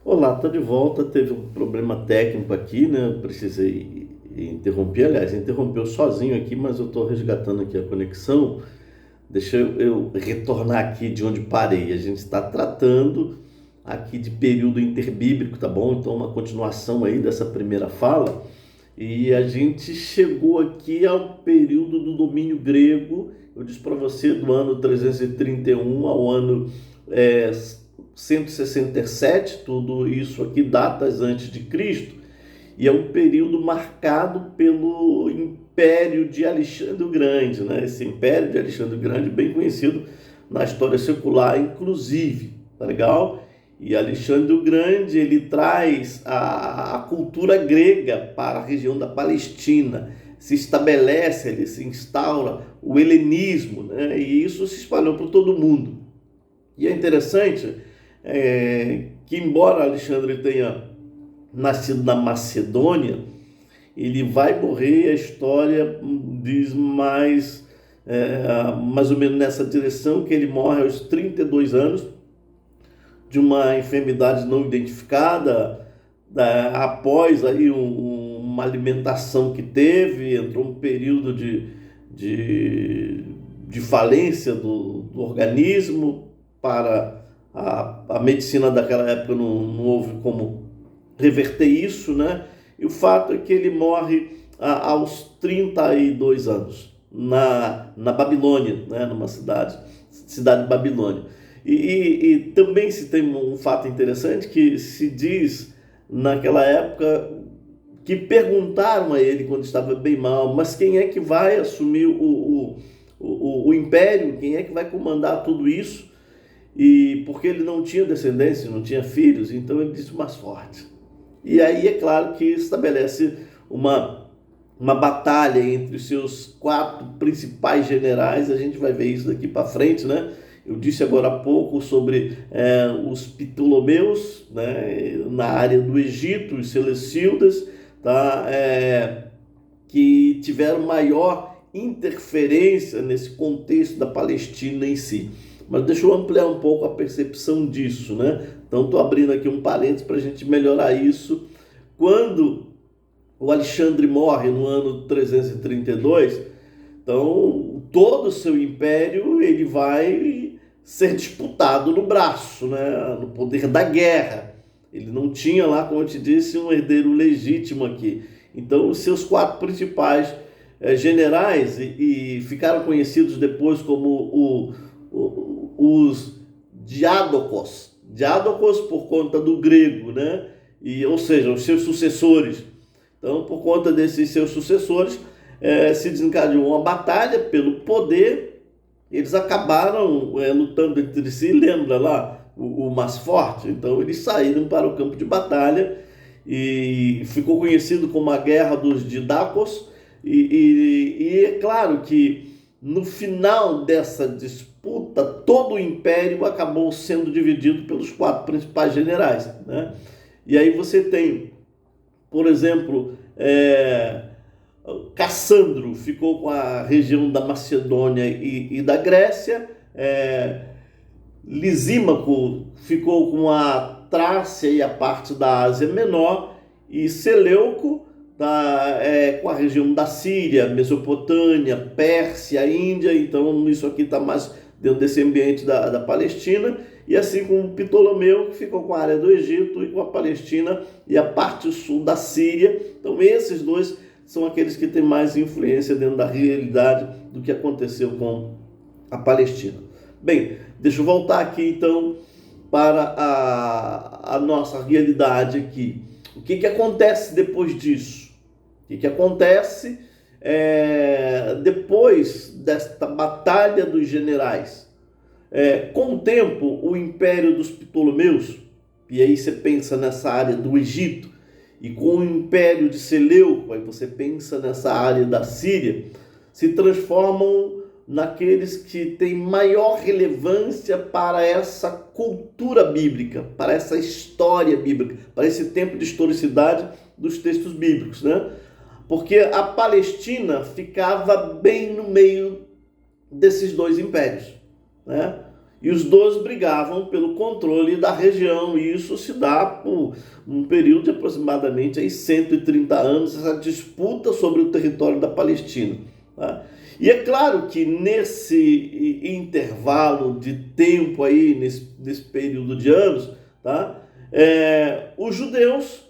Olá, tô de volta. Teve um problema técnico aqui, né? Eu precisei interromper. Aliás, interrompeu sozinho aqui, mas eu estou resgatando aqui a conexão. Deixa eu retornar aqui de onde parei. A gente está tratando aqui de período interbíblico, tá bom? Então, uma continuação aí dessa primeira fala. E a gente chegou aqui ao período do domínio grego. Eu disse para você do ano 331 ao ano é, 167, tudo isso aqui datas antes de Cristo, e é um período marcado pelo Império de Alexandre o Grande, né? Esse Império de Alexandre o Grande, bem conhecido na história secular, inclusive, tá legal? E Alexandre o Grande, ele traz a cultura grega para a região da Palestina, se estabelece, ele se instaura o helenismo, né? E isso se espalhou por todo o mundo. E é interessante que, embora Alexandre tenha nascido na Macedônia, ele vai morrer, a história diz mais ou menos nessa direção, que ele morre aos 32 anos de uma enfermidade não identificada, após aí uma alimentação que teve, entrou um período de falência do organismo. Para a medicina daquela época não houve como reverter isso, né? E o fato é que ele morre aos 32 anos, na Babilônia, né? Numa cidade de Babilônia. E também se tem um fato interessante que se diz naquela época que perguntaram a ele quando estava bem mal, mas quem é que vai assumir o império, quem é que vai comandar tudo isso? E porque ele não tinha descendência, não tinha filhos, então ele disse o mais forte. E aí é claro que estabelece uma batalha entre os seus 4 principais generais. A gente vai ver isso daqui para frente, né? Eu disse agora há pouco sobre os Ptolomeus, né? Na área do Egito, os Seleucidas, tá? Que tiveram maior interferência nesse contexto da Palestina em si. Mas deixa eu ampliar um pouco a percepção disso, né? Então, estou abrindo aqui um parênteses para a gente melhorar isso. Quando o Alexandre morre no ano 332, então todo o seu império ele vai ser disputado no braço, né? No poder da guerra. Ele não tinha lá, como eu te disse, um herdeiro legítimo aqui. Então, os seus 4 principais generais e ficaram conhecidos depois como os diádocos por conta do grego, né? Ou seja, os seus sucessores. Então, por conta desses seus sucessores, se desencadeou uma batalha pelo poder. Eles acabaram lutando entre si, lembra lá o mais forte? Então, eles saíram para o campo de batalha e ficou conhecido como a Guerra dos Didacos. E é claro que no final dessa disputa, todo o império acabou sendo dividido pelos 4 principais generais, né? E aí você tem, por exemplo, Cassandro ficou com a região da Macedônia e da Grécia, Lisímaco ficou com a Trácia e a parte da Ásia Menor, e Seleuco com a região da Síria, Mesopotâmia, Pérsia, Índia. Então isso aqui está mais dentro desse ambiente da Palestina, e assim como Ptolomeu, que ficou com a área do Egito e com a Palestina e a parte sul da Síria. Então esses dois são aqueles que têm mais influência dentro da realidade do que aconteceu com a Palestina. Bem, deixa eu voltar aqui então para a nossa realidade aqui. O que acontece depois disso? O que acontece depois desta batalha dos generais? Com o tempo, o Império dos Ptolomeus, e aí você pensa nessa área do Egito, e com o Império de Seleuco, aí você pensa nessa área da Síria, se transformam naqueles que têm maior relevância para essa cultura bíblica, para essa história bíblica, para esse tempo de historicidade dos textos bíblicos, né? Porque a Palestina ficava bem no meio desses 2 impérios, né? E os dois brigavam pelo controle da região, e isso se dá por um período de aproximadamente aí 130 anos, essa disputa sobre o território da Palestina. Tá? E é claro que nesse intervalo de tempo aí, nesse período de anos, tá? Os judeus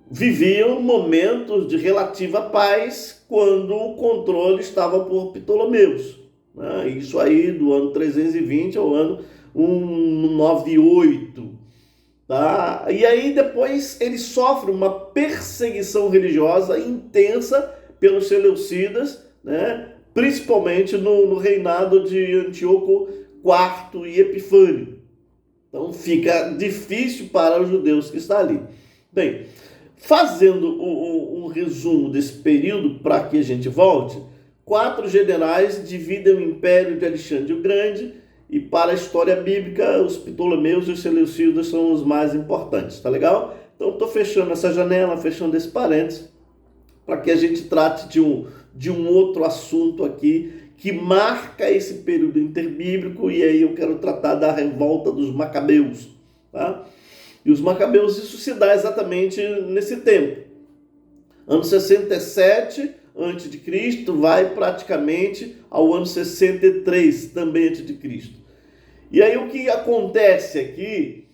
viviam momentos de relativa paz quando o controle estava por Ptolomeus. Né? Isso aí do ano 320 ao ano 198. Tá? E aí depois ele sofre uma perseguição religiosa intensa pelos seleucidas, né? Principalmente no reinado de Antíoco IV e Epifânio. Então fica difícil para os judeus que estão ali. Bem, fazendo um resumo desse período para que a gente volte, 4 generais dividem o império de Alexandre o Grande, e para a história bíblica, os Ptolomeus e os Seleucidas são os mais importantes, tá legal? Então estou fechando essa janela, fechando esse parênteses, para que a gente trate de um outro assunto aqui, que marca esse período interbíblico, e aí eu quero tratar da revolta dos Macabeus, tá? E os Macabeus, isso se dá exatamente nesse tempo. Ano 67 a.C., vai praticamente ao ano 63 também a.C. E aí o que acontece aqui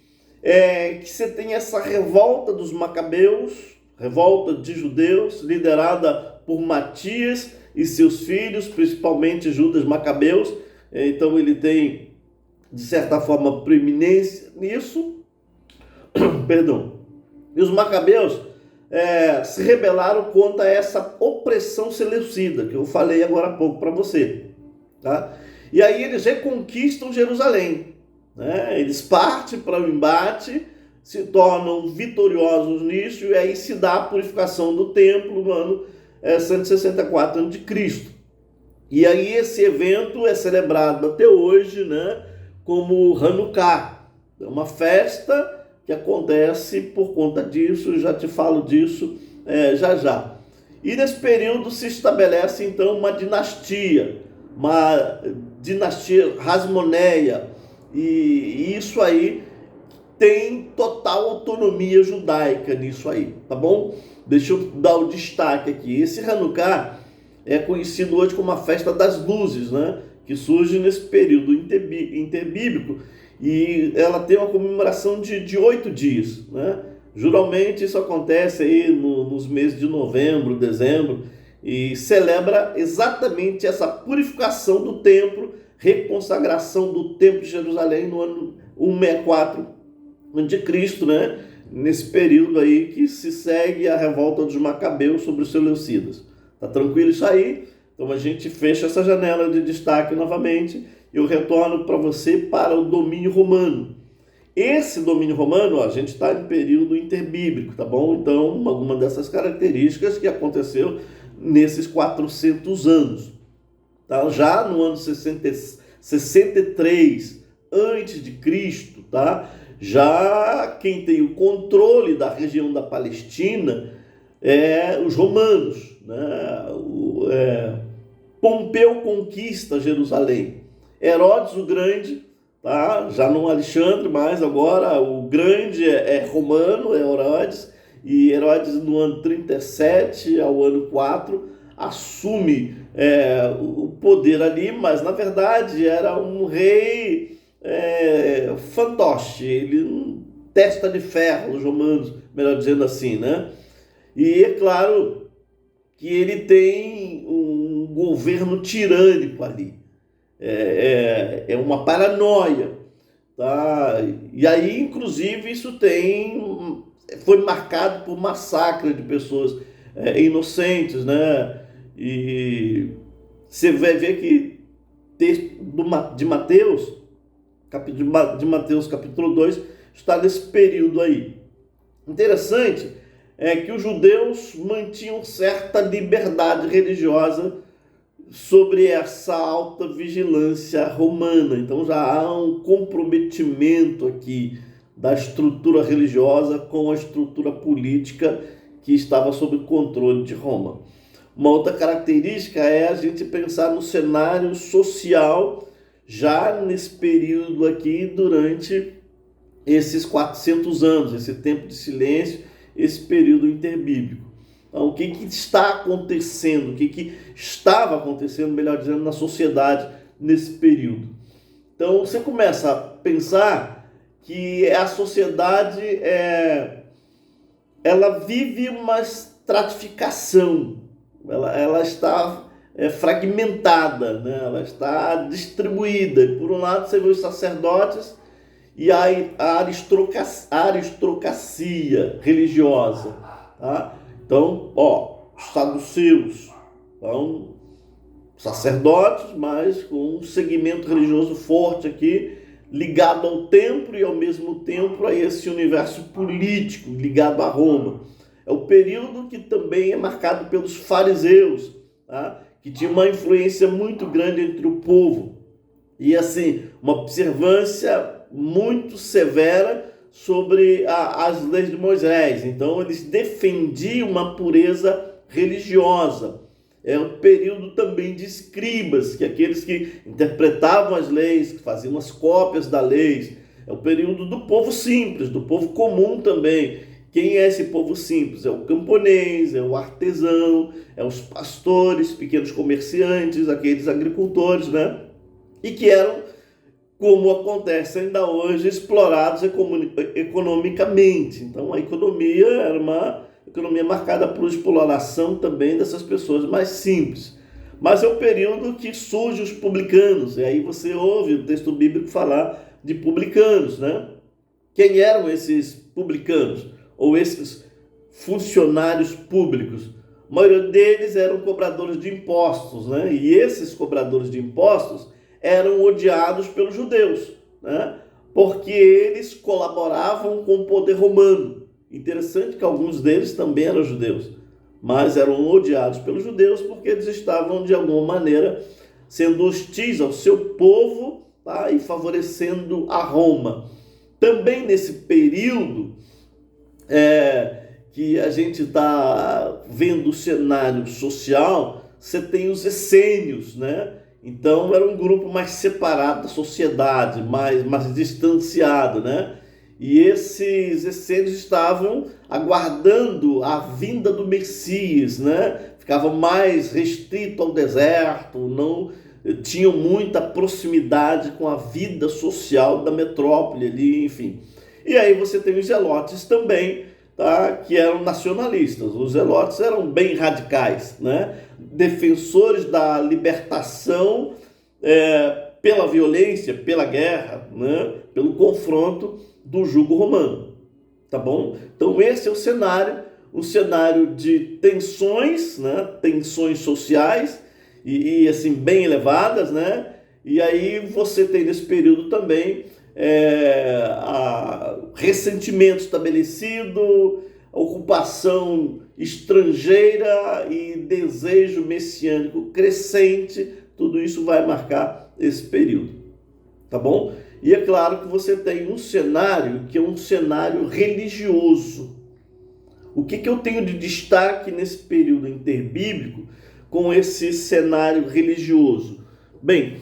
é que você tem essa revolta dos Macabeus, revolta de judeus, liderada por Matias e seus filhos, principalmente Judas Macabeus. Então ele tem, de certa forma, preeminência nisso. Perdão. E os Macabeus se rebelaram contra essa opressão seleucida, que eu falei agora há pouco para você. Tá? E aí eles reconquistam Jerusalém. Né? Eles partem para o embate, se tornam vitoriosos nisso, e aí se dá a purificação do templo no ano 164 a.C. E aí esse evento é celebrado até hoje, né, como Hanukkah. É uma festa que acontece por conta disso, já te falo disso já já. E nesse período se estabelece então uma dinastia Hasmoneia, e isso aí tem total autonomia judaica nisso aí, tá bom? Deixa eu dar o destaque aqui. Esse Hanukkah é conhecido hoje como a festa das luzes, né? Que surge nesse período interbíblico, e ela tem uma comemoração de 8 dias, né? Geralmente isso acontece aí nos meses de novembro, dezembro, e celebra exatamente essa purificação do templo, reconsagração do templo de Jerusalém no ano 164 a.C., né? Nesse período aí que se segue a revolta dos Macabeus sobre os Seleucidas. Tá tranquilo isso aí? Então a gente fecha essa janela de destaque novamente. Eu retorno para você para o domínio romano. Esse domínio romano, a gente está em período interbíblico, tá bom? Então, alguma dessas características que aconteceu nesses 400 anos. Tá? Já no ano 63 antes de Cristo, tá? Já quem tem o controle da região da Palestina é os romanos, né? Pompeu conquista Jerusalém. Herodes o Grande, tá? Já não Alexandre, mas agora o Grande é romano, é Herodes, e Herodes no ano 37 ao ano 4 assume o poder ali, mas na verdade era um rei fantoche, ele testa de ferro, os romanos, melhor dizendo assim, né? E é claro que ele tem um governo tirânico ali, é uma paranoia, tá? E aí, inclusive, isso foi marcado por massacre de pessoas inocentes, né? E você vai ver que texto de Mateus, capítulo 2, está nesse período aí. Interessante é que os judeus mantinham certa liberdade religiosa sobre essa alta vigilância romana. Então já há um comprometimento aqui da estrutura religiosa com a estrutura política que estava sob o controle de Roma. Uma outra característica é a gente pensar no cenário social já nesse período aqui, durante esses 400 anos, esse tempo de silêncio, esse período interbíblico. Então, o que está acontecendo, o que estava acontecendo, melhor dizendo, na sociedade nesse período? Então, você começa a pensar que a sociedade ela vive uma estratificação, ela está fragmentada, né? Ela está distribuída. E por um lado você vê os sacerdotes e a aristocracia religiosa, tá? Então, os saduceus, então, sacerdotes, mas com um segmento religioso forte aqui, ligado ao templo e ao mesmo tempo a esse universo político ligado a Roma. É o período que também é marcado pelos fariseus, tá? Que tinha uma influência muito grande entre o povo e assim uma observância muito severa sobre as leis de Moisés. Então eles defendiam uma pureza religiosa. É o período também de escribas, que aqueles que interpretavam as leis, que faziam as cópias das leis. É o período do povo simples, do povo comum também. Quem é esse povo simples? É o camponês, é o artesão, é os pastores, pequenos comerciantes, aqueles agricultores, né? E que eram, como acontece ainda hoje, explorados economicamente. Então a economia era uma economia marcada por exploração também dessas pessoas mais simples. Mas é o período que surgem os publicanos, e aí você ouve o texto bíblico falar de publicanos, né? Quem eram esses publicanos? Ou esses funcionários públicos? A maioria deles eram cobradores de impostos, né? E esses cobradores de impostos eram odiados pelos judeus, né? Porque eles colaboravam com o poder romano. Interessante que alguns deles também eram judeus, mas eram odiados pelos judeus porque eles estavam, de alguma maneira, sendo hostis ao seu povo, tá? E favorecendo a Roma. Também nesse período que a gente está vendo o cenário social, você tem os essênios, né? Então era um grupo mais separado da sociedade, mais distanciado, né? E esses essênios estavam aguardando a vinda do Messias, né? Ficavam mais restrito ao deserto, não tinham muita proximidade com a vida social da metrópole ali, enfim. E aí você tem os zelotes também, tá? Que eram nacionalistas. Os zelotes eram bem radicais, né? Defensores da libertação pela violência, pela guerra, né? Pelo confronto do jugo romano, tá bom? Então esse é o cenário de tensões, né? Tensões sociais e assim bem elevadas, né? E aí você tem nesse período também ressentimento estabelecido, ocupação estrangeira e desejo messiânico crescente. Tudo isso vai marcar esse período, tá bom? E é claro que você tem um cenário que é um cenário religioso. O que eu tenho de destaque nesse período interbíblico com esse cenário religioso? Bem,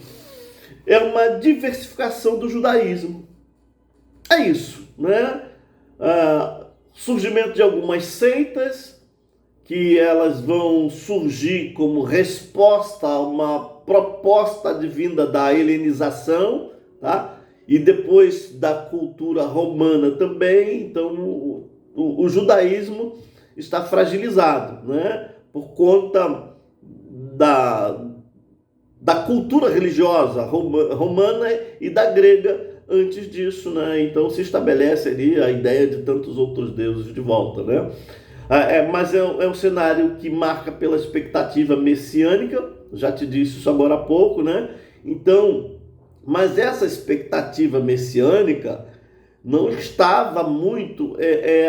é uma diversificação do judaísmo. É isso, né? Surgimento de algumas seitas, que elas vão surgir como resposta a uma proposta advinda da helenização, tá? E depois da cultura romana também. Então o judaísmo está fragilizado, né? Por conta da cultura religiosa romana e da grega antes disso, né? Então se estabelece ali a ideia de tantos outros deuses de volta, né? Mas é um cenário que marca pela expectativa messiânica, já te disse isso agora há pouco, né? Então, mas essa expectativa messiânica não estava muito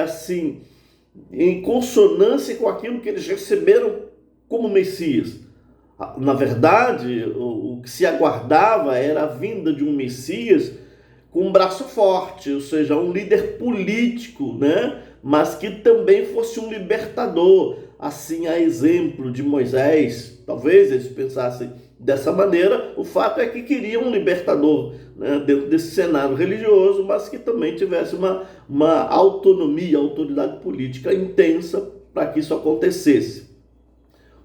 assim em consonância com aquilo que eles receberam como Messias. Na verdade, o que se aguardava era a vinda de um Messias com um braço forte, ou seja, um líder político, né? Mas que também fosse um libertador, assim, a exemplo de Moisés. Talvez eles pensassem dessa maneira. O fato é que queriam um libertador, né, dentro desse cenário religioso, mas que também tivesse uma autonomia, autoridade política intensa para que isso acontecesse.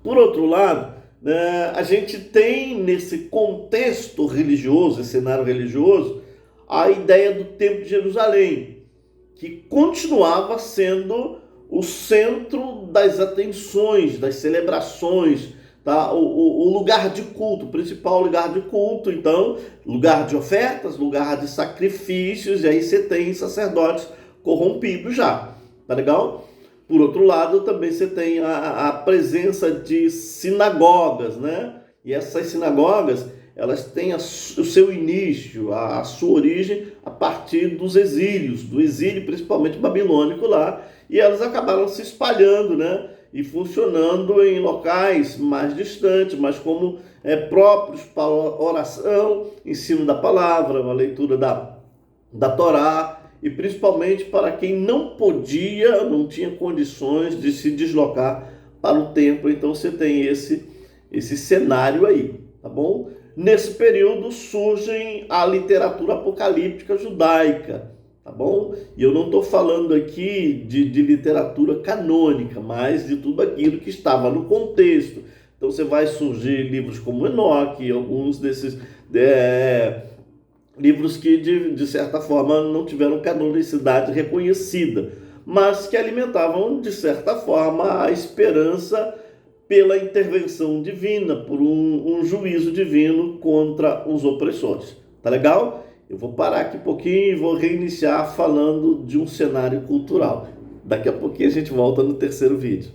Por outro lado, né, a gente tem nesse contexto religioso, esse cenário religioso, a ideia do Templo de Jerusalém, que continuava sendo o centro das atenções, das celebrações, tá? O lugar de culto, o principal lugar de culto, então, lugar de ofertas, lugar de sacrifícios, e aí você tem sacerdotes corrompidos já, tá legal? Por outro lado, também você tem a presença de sinagogas, né? E essas sinagogas, elas têm o seu início, a sua origem a partir dos exílios, do exílio principalmente babilônico lá, e elas acabaram se espalhando, né? E funcionando em locais mais distantes, mas como próprios para oração, ensino da palavra, a leitura da Torá, e principalmente para quem não podia, não tinha condições de se deslocar para o templo. Então você tem esse cenário aí, tá bom? Nesse período surge a literatura apocalíptica judaica, tá bom? E eu não estou falando aqui de literatura canônica, mas de tudo aquilo que estava no contexto. Então você vai surgir livros como Enoque, alguns desses livros que de certa forma não tiveram canonicidade reconhecida, mas que alimentavam de certa forma a esperança pela intervenção divina, por um juízo divino contra os opressores. Tá legal? Eu vou parar aqui um pouquinho e vou reiniciar falando de um cenário cultural. Daqui a pouquinho a gente volta no terceiro vídeo.